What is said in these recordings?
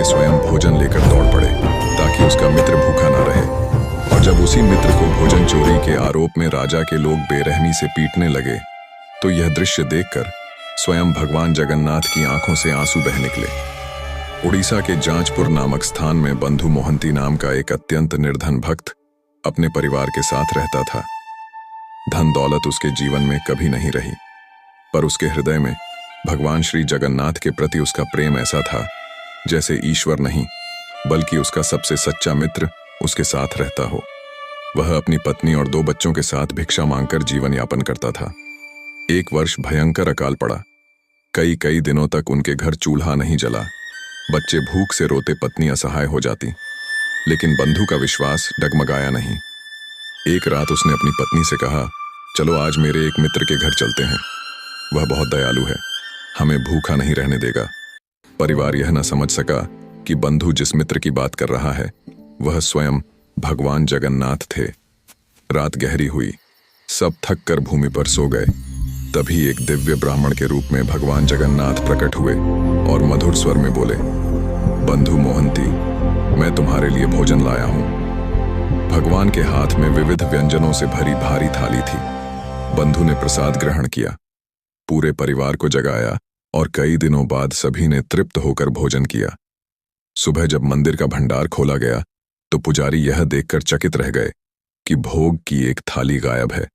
स्वयं भोजन लेकर दौड़ पड़े ताकि उसका मित्र भूखा ना रहे। और जब उसी मित्र को भोजन चोरी के आरोप में राजा के लोग बेरहमी से पीटने लगे तो यह दृश्य देखकर स्वयं भगवान जगन्नाथ की आंखों से आंसू बह निकले। उड़ीसा के जांजपुर नामक स्थान में बंधु मोहंती नाम का एक अत्यंत निर्धन भक्त अपने परिवार के साथ रहता था। धन दौलत उसके जीवन में कभी नहीं रही, पर उसके हृदय में भगवान श्री जगन्नाथ के प्रति उसका प्रेम ऐसा था जैसे ईश्वर नहीं बल्कि उसका सबसे सच्चा मित्र उसके साथ रहता हो। वह अपनी पत्नी और 2 बच्चों के साथ भिक्षा मांगकर जीवन यापन करता था। एक वर्ष भयंकर अकाल पड़ा। कई दिनों तक उनके घर चूल्हा नहीं जला। बच्चे भूख से रोते, पत्नी असहाय हो जाती, लेकिन बंधु का विश्वास डगमगाया नहीं। एक रात उसने अपनी पत्नी से कहा, चलो आज मेरे एक मित्र के घर चलते हैं, वह बहुत दयालु है, हमें भूखा नहीं रहने देगा। परिवार यह न समझ सका कि बंधु जिस मित्र की बात कर रहा है वह स्वयं भगवान जगन्नाथ थे। रात गहरी हुई, सब थक कर भूमि पर सो गए। तभी एक दिव्य ब्राह्मण के रूप में भगवान जगन्नाथ प्रकट हुए और मधुर स्वर में बोले, बंधु मोहंती, मैं तुम्हारे लिए भोजन लाया हूं। भगवान के हाथ में विविध व्यंजनों से भरी भारी थाली थी। बंधु ने प्रसाद ग्रहण किया, पूरे परिवार को जगाया और कई दिनों बाद सभी ने तृप्त होकर भोजन किया। सुबह जब मंदिर का भंडार खोला गया तो पुजारी यह देखकर चकित रह गए कि भोग की एक थाली गायब है।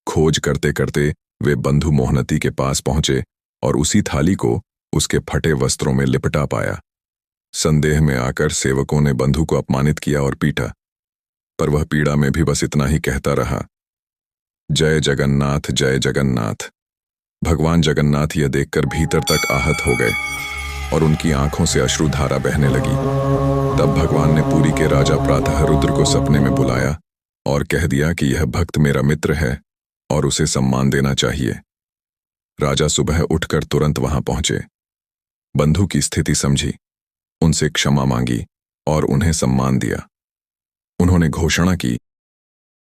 खोज करते करते वे बंधु मोहनती के पास पहुंचे और उसी थाली को उसके फटे वस्त्रों में लिपटा पाया। संदेह में आकर सेवकों ने बंधु को अपमानित किया और पीटा, पर वह पीड़ा में भी बस इतना ही कहता रहा, जय जगन्नाथ जय जगन्नाथ। भगवान जगन्नाथ यह देखकर भीतर तक आहत हो गए और उनकी आंखों से अश्रुधारा बहने लगी। तब भगवान ने पुरी के राजा प्रातः रुद्र को सपने में बुलाया और कह दिया कि यह भक्त मेरा मित्र है और उसे सम्मान देना चाहिए। राजा सुबह उठकर तुरंत वहां पहुंचे, बंधु की स्थिति समझी, उनसे क्षमा मांगी और उन्हें सम्मान दिया। उन्होंने घोषणा की